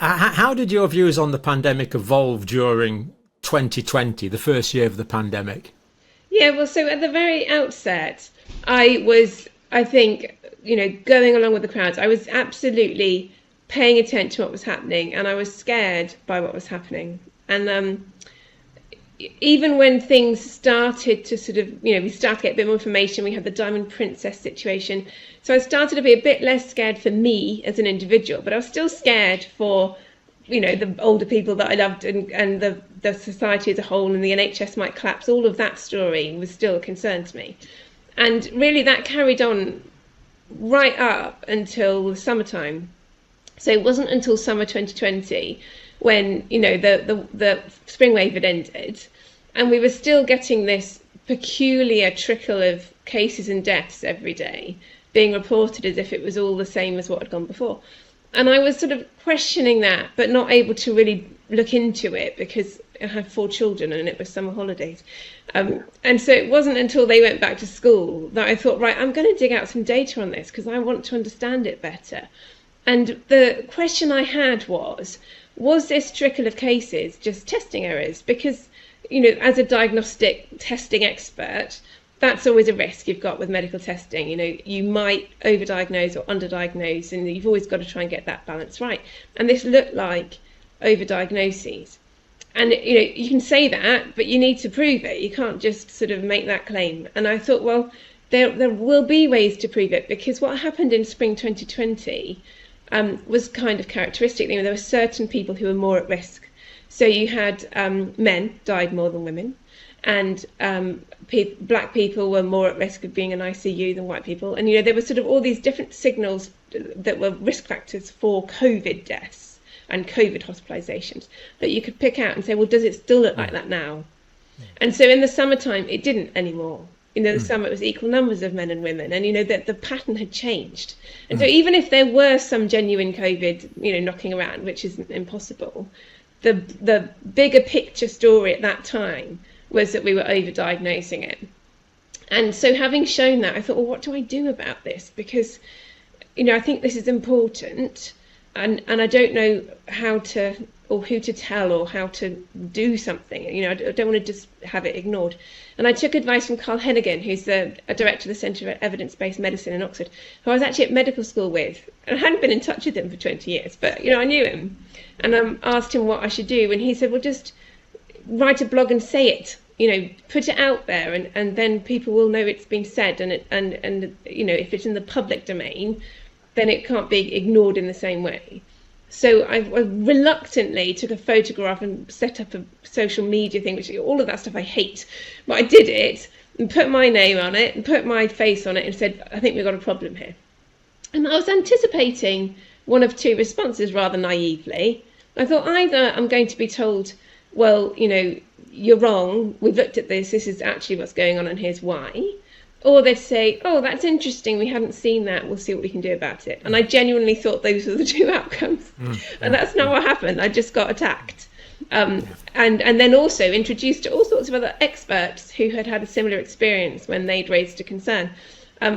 How did your views on the pandemic evolve during 2020, the first year of the pandemic? Yeah, well, so at the very outset, I think, going along with the crowds. I was absolutely paying attention to what was happening, and I was scared by what was happening. And even when things started to sort of, we started to get a bit more information, we had the Diamond Princess situation. So I started to be a bit less scared for me as an individual, but I was still scared for, the older people that I loved, and the society as a whole, and the NHS might collapse. All of that story was still a concern to me. And really that carried on right up until the summertime. So it wasn't until summer 2020 when, the spring wave had ended, and we were still getting this peculiar trickle of cases and deaths every day being reported as if it was all the same as what had gone before. And I was sort of questioning that, but not able to really look into it because I had 4 children and it was summer holidays. And so it wasn't until they went back to school that I thought, right, I'm going to dig out some data on this because I want to understand it better. And the question I had was this trickle of cases just testing errors? Because, as a diagnostic testing expert, that's always a risk you've got with medical testing. You might overdiagnose or underdiagnose, and you've always got to try and get that balance right. And this looked like overdiagnoses. And, you can say that, but you need to prove it. You can't just sort of make that claim. And I thought, well, there will be ways to prove it, because what happened in spring 2020 was kind of characteristic. There were certain people who were more at risk. So you had men died more than women, and black people were more at risk of being in ICU than white people. And, there were sort of all these different signals that were risk factors for COVID deaths and COVID hospitalizations that you could pick out and say, well, does it still look like that now? And so in the summertime, it didn't anymore. The summer it was equal numbers of men and women, and that the pattern had changed. And so even if there were some genuine COVID, knocking around, which is impossible, the bigger picture story at that time was that we were overdiagnosing it. And so having shown that, I thought, well, what do I do about this? Because, I think this is important, and I don't know how to, or who to tell, or how to do something. I don't want to just have it ignored. And I took advice from Carl Hennigan, who's a director of the Centre for Evidence-Based Medicine in Oxford, who I was actually at medical school with. And I hadn't been in touch with him for 20 years, but, I knew him. And I asked him what I should do, and he said, well, just write a blog and say it. Put it out there, and then people will know it's been said, and if it's in the public domain, then it can't be ignored in the same way. So I reluctantly took a photograph and set up a social media thing, which all of that stuff I hate, but I did it and put my name on it and put my face on it and said, I think we've got a problem here. And I was anticipating one of 2 responses rather naively. I thought either I'm going to be told, well, you're wrong, we've looked at this is actually what's going on and here's why. Or they'd say, oh, that's interesting, we hadn't seen that, we'll see what we can do about it. And I genuinely thought those were the 2 outcomes. And that's not what happened. I just got attacked. And then also introduced to all sorts of other experts who had had a similar experience when they'd raised a concern,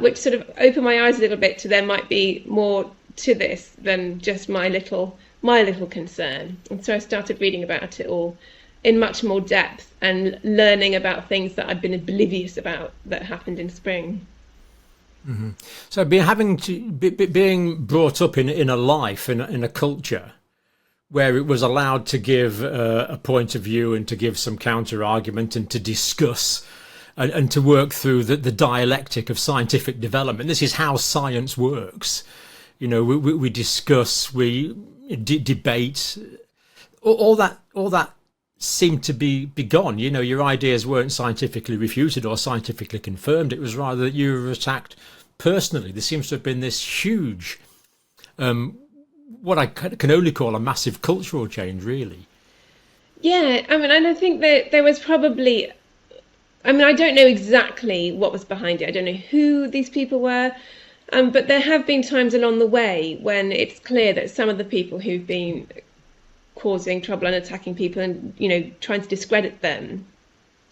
which sort of opened my eyes a little bit to there might be more to this than just my little concern. And so I started reading about it all in much more depth and learning about things that I'd been oblivious about that happened in spring. Mm-hmm. So being brought up in a life, in a culture where it was allowed to give a point of view and to give some counter argument and to discuss and to work through the dialectic of scientific development. This is how science works. We discuss, we debate, all that seemed to be gone. Your ideas weren't scientifically refuted or scientifically confirmed. It was rather that you were attacked personally. There seems to have been this huge, what I can only call a massive cultural change, really. Yeah, and I think that there was probably, I don't know exactly what was behind it. I don't know who these people were, but there have been times along the way when it's clear that some of the people who've been causing trouble and attacking people and trying to discredit them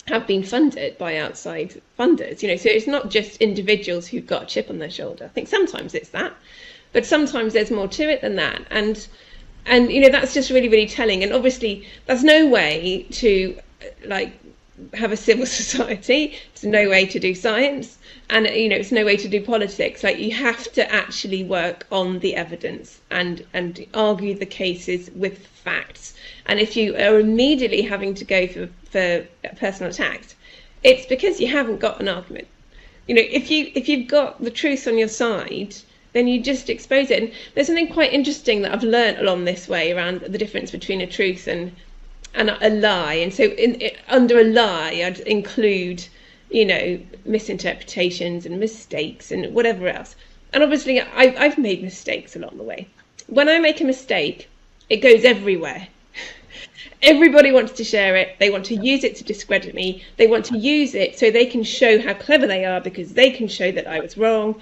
have been funded by outside funders. So it's not just individuals who've got a chip on their shoulder. I think sometimes it's that, but sometimes there's more to it than that. And And that's just really, really telling. And obviously that's no way to like have a civil society. It's no way to do science, and it's no way to do politics. Like, you have to actually work on the evidence and argue the cases with facts. And if you are immediately having to go for personal attacks, it's because you haven't got an argument. If you've got the truth on your side, then you just expose it. And there's something quite interesting that I've learned along this way around the difference between a truth and a lie. And so under a lie, I'd include, misinterpretations and mistakes and whatever else. And obviously I've made mistakes along the way. When I make a mistake, it goes everywhere. Everybody wants to share it. They want to use it to discredit me. They want to use it so they can show how clever they are, because they can show that I was wrong.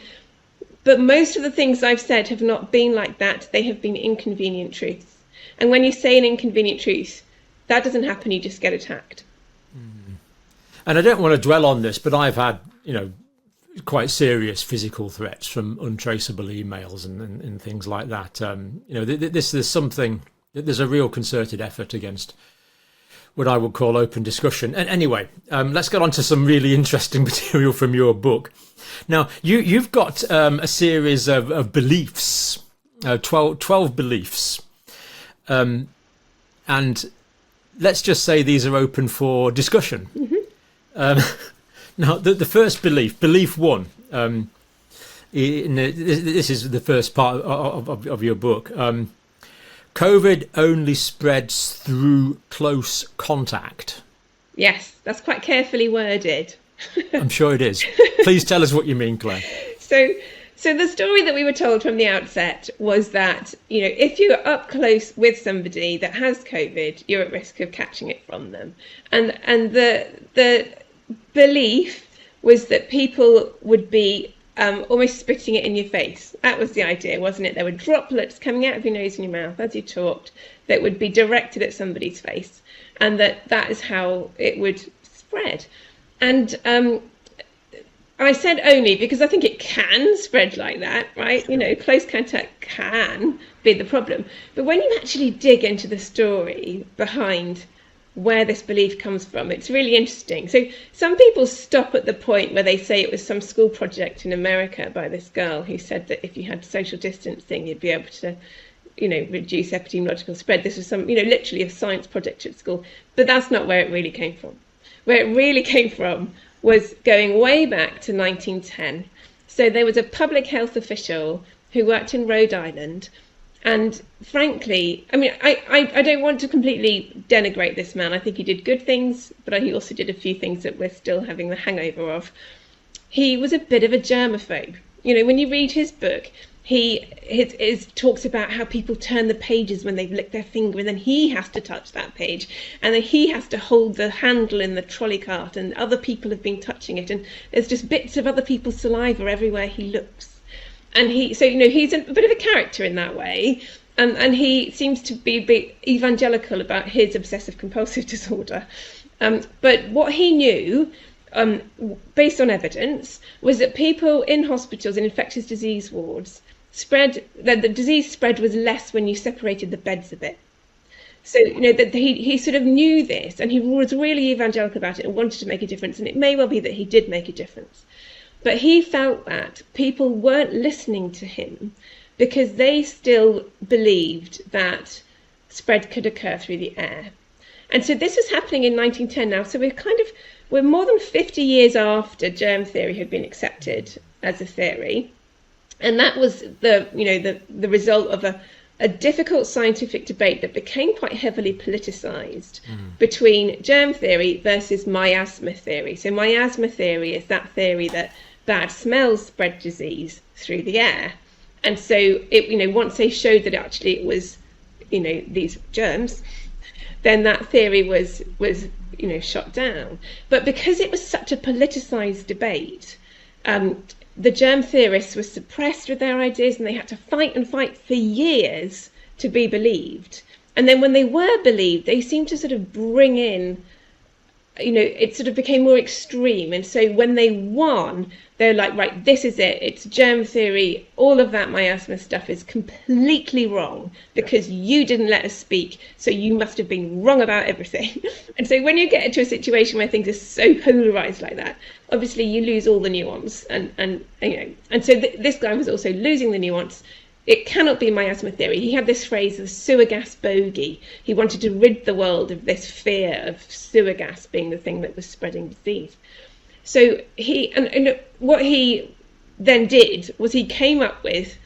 But most of the things I've said have not been like that. They have been inconvenient truths. And when you say an inconvenient truth, that doesn't happen. You just get attacked. And I don't want to dwell on this, but I've had, quite serious physical threats from untraceable emails and things like that. There's a real concerted effort against what I would call open discussion. And anyway, let's get on to some really interesting material from your book. Now, you've got a series of beliefs, 12 beliefs. And let's just say these are open for discussion. Now, the first belief one, this is the first part of your book. COVID only spreads through close contact. Yes, that's quite carefully worded. I'm sure it is. Please tell us what you mean, Claire. So the story that we were told from the outset was that, if you're up close with somebody that has COVID, you're at risk of catching it from them. And the belief was that people would be almost spitting it in your face. That was the idea, wasn't it? There were droplets coming out of your nose and your mouth as you talked that would be directed at somebody's face, and that is how it would spread. And I said only because I think it can spread like that, right? Close contact can be the problem. But when you actually dig into the story behind where this belief comes from, it's really interesting. So some people stop at the point where they say it was some school project in America by this girl who said that if you had social distancing, you'd be able to, reduce epidemiological spread. This was some, literally a science project at school. But that's not where it really came from. Where it really came from was going way back to 1910. So there was a public health official who worked in Rhode Island. And frankly, I don't want to completely denigrate this man. I think he did good things, but he also did a few things that we're still having the hangover of. He was a bit of a germaphobe. When you read his book, he talks about how people turn the pages when they've licked their finger, and then he has to touch that page, and then he has to hold the handle in the trolley cart, and other people have been touching it, and there's just bits of other people's saliva everywhere he looks. And he's a bit of a character in that way, and he seems to be evangelical about his obsessive compulsive disorder. But what he knew, based on evidence, was that people in hospitals and infectious disease wards that the disease spread was less when you separated the beds a bit. So, that he sort of knew this, and he was really evangelical about it and wanted to make a difference, and it may well be that he did make a difference. But he felt that people weren't listening to him because they still believed that spread could occur through the air. And so this was happening in 1910 now. So we're more than 50 years after germ theory had been accepted as a theory. And that was the result of a difficult scientific debate that became quite heavily politicized between germ theory versus miasma theory. So miasma theory is that theory that bad smells spread disease through the air. And so once they showed that actually it was, these germs, then that theory was shot down. But because it was such a politicized debate, the germ theorists were suppressed with their ideas, and they had to fight and fight for years to be believed. And then when they were believed, they seemed to sort of bring in, it sort of became more extreme. And so when they won, They're like, right, this is it. It's germ theory. All of that miasma stuff is completely wrong because you didn't let us speak. So you must have been wrong about everything. And so when you get into a situation where things are so polarized like that, obviously you lose all the nuance. And so this guy was also losing the nuance. It cannot be miasma theory. He had this phrase, the sewer gas bogey. He wanted to rid the world of this fear of sewer gas being the thing that was spreading disease. So what he then did was he came up with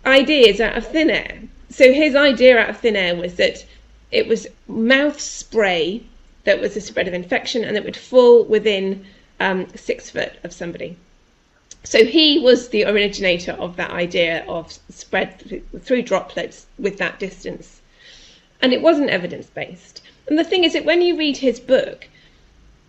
ideas out of thin air. So his idea out of thin air was that it was mouth spray that was the spread of infection, and it would fall within 6 foot of somebody. So he was the originator of that idea of spread through droplets with that distance. And it wasn't evidence-based. And the thing is that when you read his book,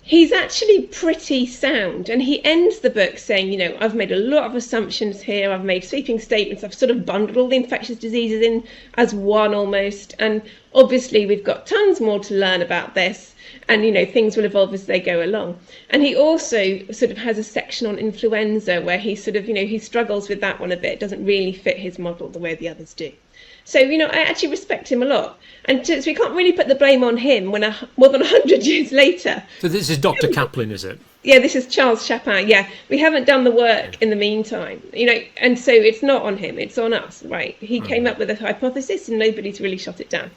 he's actually pretty sound, and he ends the book saying, I've made a lot of assumptions here, I've made sweeping statements, I've sort of bundled all the infectious diseases in as one almost, and obviously we've got tons more to learn about this, and things will evolve as they go along. And he also sort of has a section on influenza where he sort of, he struggles with that one a bit, doesn't really fit his model the way the others do. So, I actually respect him a lot. And so we can't really put the blame on him when more than 100 years later. So this is Dr. Kaplan, is it? Yeah, this is Charles Chapin. Yeah, we haven't done the work in the meantime, and so it's not on him, it's on us, right? He came up with a hypothesis and nobody's really shot it down.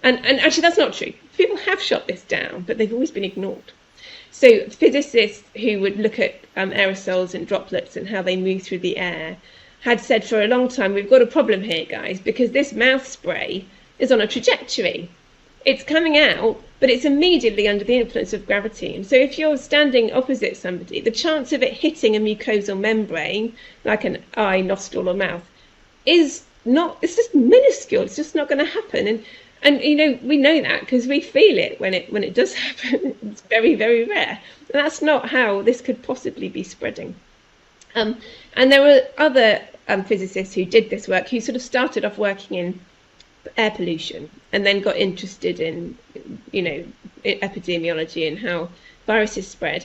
And actually, that's not true. People have shot this down, but they've always been ignored. So physicists who would look at aerosols and droplets and how they move through the air had said for a long time, we've got a problem here, guys, because this mouth spray is on a trajectory. It's coming out, but it's immediately under the influence of gravity. And so if you're standing opposite somebody, the chance of it hitting a mucosal membrane, like an eye, nostril or mouth, it's just minuscule. It's just not going to happen. And we know that because we feel it when it does happen. It's very, very rare. And that's not how this could possibly be spreading. And there were other physicists who did this work who sort of started off working in air pollution and then got interested in, epidemiology and how viruses spread,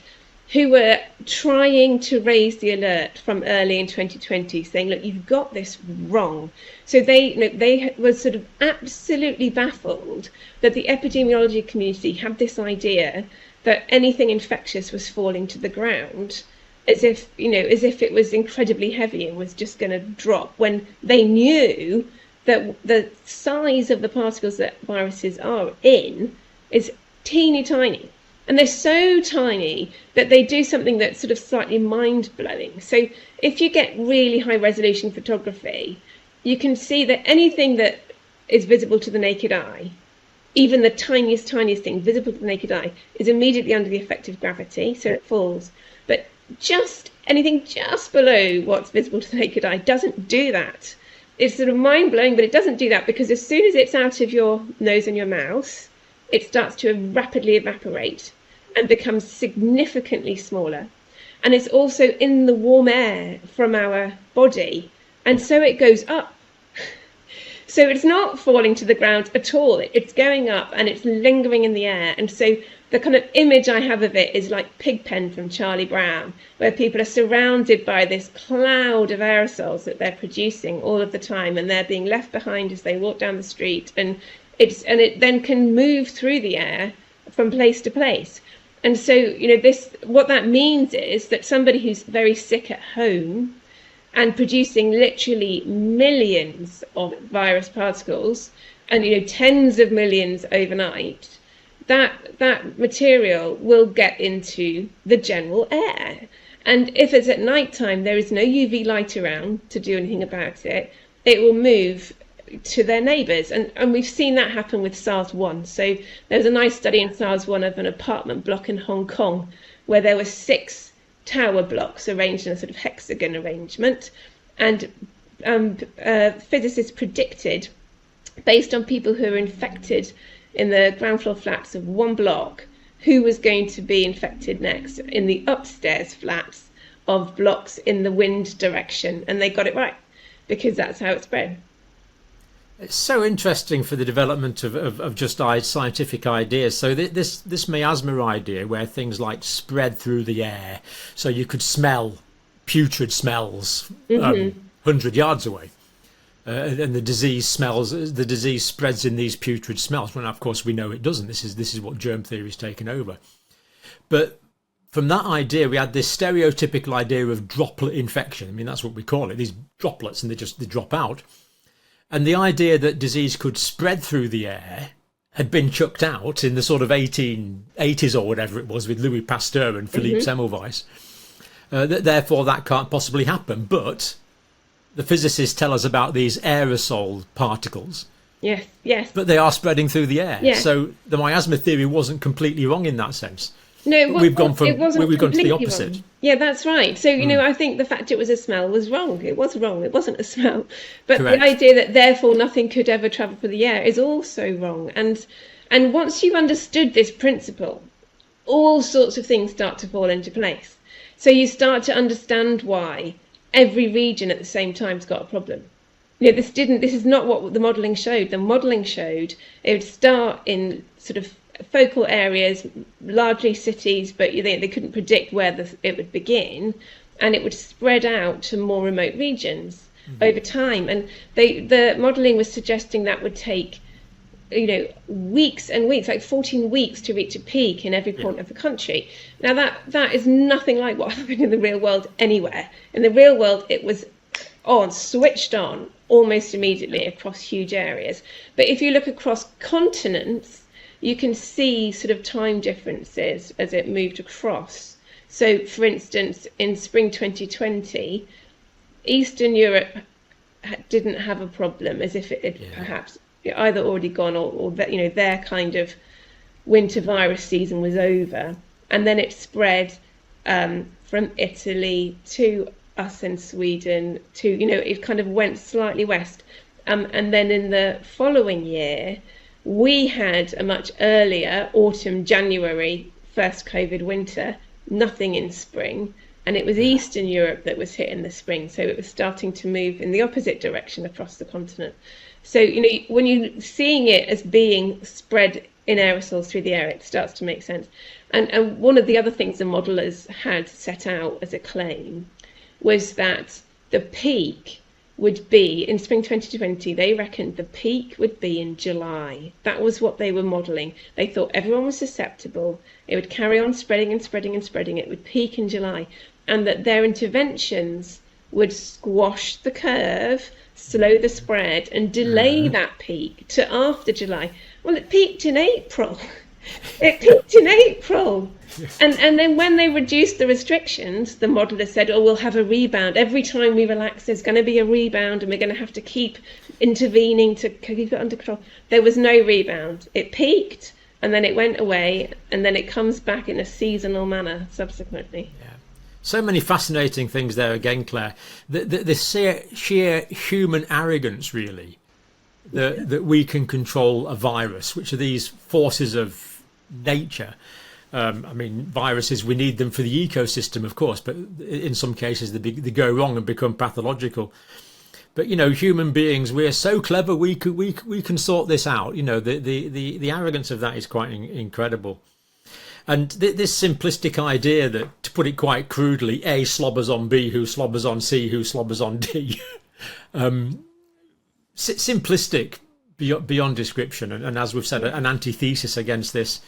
who were trying to raise the alert from early in 2020, saying, look, you've got this wrong. So they were sort of absolutely baffled that the epidemiology community had this idea that anything infectious was falling to the ground as if it was incredibly heavy and was just going to drop, when they knew that the size of the particles that viruses are in is teeny tiny. And they're so tiny that they do something that's sort of slightly mind-blowing. So if you get really high-resolution photography, you can see that anything that is visible to the naked eye, even the tiniest thing visible to the naked eye, is immediately under the effect of gravity, so it falls. But just anything just below what's visible to the naked eye doesn't do that. It's sort of mind-blowing, but it doesn't do that because as soon as it's out of your nose and your mouth, it starts to rapidly evaporate and becomes significantly smaller. And it's also in the warm air from our body, and so it goes up. So it's not falling to the ground at all. It's going up and it's lingering in the air. And so the kind of image I have of it is like Pigpen from Charlie Brown, where people are surrounded by this cloud of aerosols that they're producing all of the time, and they're being left behind as they walk down the street. And it then can move through the air from place to place. And so, what that means is that somebody who's very sick at home and producing literally millions of virus particles and tens of millions overnight, that material will get into the general air. And if it's at night time, there is no UV light around to do anything about it, it will move to their neighbours. And we've seen that happen with SARS-1. So there was a nice study in SARS-1 of an apartment block in Hong Kong where there were 6 tower blocks arranged in a sort of hexagon arrangement, and physicists predicted, based on people who were infected in the ground floor flats of one block, who was going to be infected next in the upstairs flats of blocks in the wind direction, and they got it right because that's how it spread. It's so interesting for the development of just scientific ideas. So this miasma idea, where things like spread through the air, so you could smell putrid smells 100 yards away. And the disease spreads in these putrid smells. When of course we know it doesn't. This is what germ theory has taken over. But from that idea, we had this stereotypical idea of droplet infection. I mean, that's what we call it. These droplets, and they drop out. And the idea that disease could spread through the air had been chucked out in the sort of 1880s or whatever it was with Louis Pasteur and Philippe Semmelweis. Therefore, that can't possibly happen. But the physicists tell us about these aerosol particles. Yes, yes. But they are spreading through the air. Yes. So the miasma theory wasn't completely wrong in that sense. No, we've gone to the opposite. Wrong. Yeah, that's right. So, I think the fact it was a smell was wrong. It was wrong. It wasn't a smell. But Correct. The idea that therefore nothing could ever travel through the air is also wrong. And once you've understood this principle, all sorts of things start to fall into place. So you start to understand why every region at the same time's got a problem. This is not what the modelling showed. The modelling showed it would start in sort of focal areas, largely cities, but they couldn't predict where it would begin, and it would spread out to more remote regions over time. And the modelling was suggesting that would take weeks and weeks, like 14 weeks to reach a peak in every point of the country. Now that is nothing like what happened in the real world anywhere. In the real world, it was switched on almost immediately across huge areas. But if you look across continents, you can see sort of time differences as it moved across. So, for instance, in spring 2020, Eastern Europe didn't have a problem, as if it had perhaps either already gone or their kind of winter virus season was over. And then it spread from Italy to us in Sweden to, it kind of went slightly west. And then in the following year, we had a much earlier autumn, January, first COVID winter, nothing in spring. And it was Eastern Europe that was hit in the spring. So it was starting to move in the opposite direction across the continent. So, when you're seeing it as being spread in aerosols through the air, it starts to make sense. And one of the other things the modellers had set out as a claim was that the peak would be in spring 2020. They reckoned the peak would be in July. That was what they were modelling. They thought everyone was susceptible. It would carry on spreading and spreading and spreading. It would peak in July, and that their interventions would squash the curve, slow the spread, and delay that peak to after July. Well, it peaked in April. And then when they reduced the restrictions, the modeller said, we'll have a rebound. Every time we relax, there's going to be a rebound, and we're going to have to keep intervening to keep it under control. There was no rebound. It peaked, and then it went away, and then it comes back in a seasonal manner subsequently. Yeah. So many fascinating things there again, Claire. The sheer human arrogance, really, that we can control a virus, which are these forces of nature. Viruses, we need them for the ecosystem, of course, but in some cases they go wrong and become pathological. But human beings, we're so clever, we can sort this out. The arrogance of that is quite incredible. And this simplistic idea that, to put it quite crudely, A slobbers on B, who slobbers on C, who slobbers on D, simplistic beyond description, and as we've said, an antithesis against this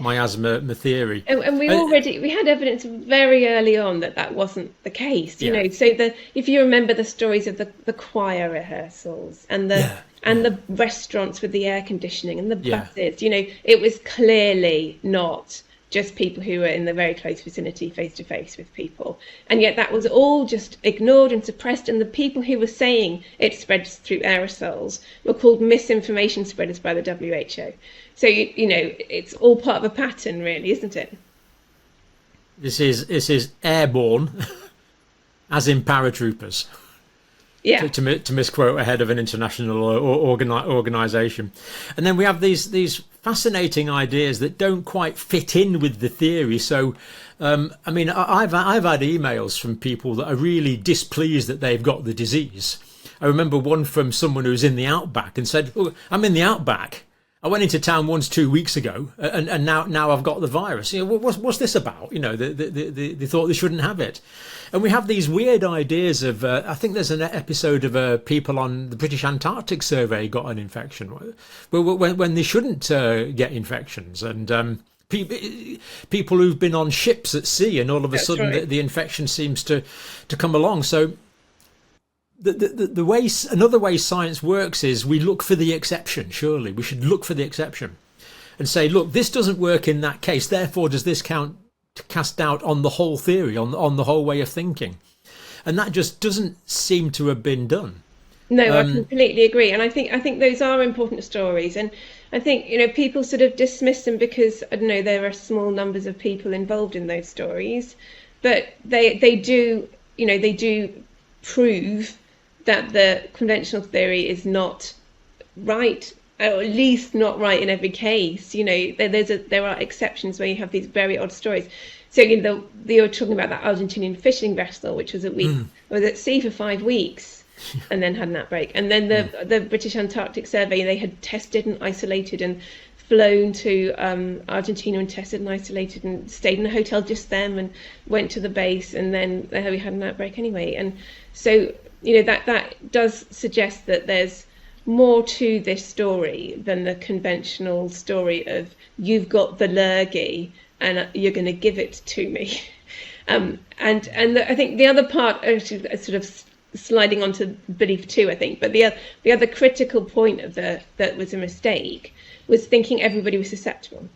miasma theory. And we had evidence very early on that wasn't the case. So if you remember the stories of the choir rehearsals and the restaurants with the air conditioning and the buses, it was clearly not just people who were in the very close vicinity, face to face with people. And yet that was all just ignored and suppressed. And the people who were saying it spreads through aerosols were called misinformation spreaders by the WHO. So, it's all part of a pattern, really, isn't it? This is airborne, as in paratroopers. Yeah. To misquote a head of an international organisation. And then we have these fascinating ideas that don't quite fit in with the theory. So, I've had emails from people that are really displeased that they've got the disease. I remember one from someone who's in the outback and said, I'm in the outback. I went into town once 2 weeks ago, and now I've got the virus. You know, what's this about? You know, they thought they shouldn't have it, and we have these weird ideas of. I think there's an episode of people on the British Antarctic Survey got an infection, when they shouldn't get infections, and people who've been on ships at sea, and all of a That's sudden right. the infection seems to come along. So. The way, another way science works is we look for the exception. Surely we should look for the exception and say, look, this doesn't work in that case, therefore does this count to cast doubt on the whole theory, on the whole way of thinking? And that just doesn't seem to have been done. No, I completely agree, and I think those are important stories, and I think people sort of dismiss them because I don't know there are small numbers of people involved in those stories, but they do they do prove that the conventional theory is not right, or at least not right in every case. There are exceptions where you have these very odd stories. So they were talking about that Argentinian fishing vessel, which was was at sea for 5 weeks, and then had an outbreak. And then the British Antarctic Survey, they had tested and isolated and flown to Argentina and tested and isolated and stayed in a hotel just them and went to the base, and then we had an outbreak anyway. And so that does suggest that there's more to this story than the conventional story of you've got the lurgy and you're going to give it to me. And I think the other part, actually, sort of sliding onto belief too, I think, but the other critical point of that was a mistake was thinking everybody was susceptible.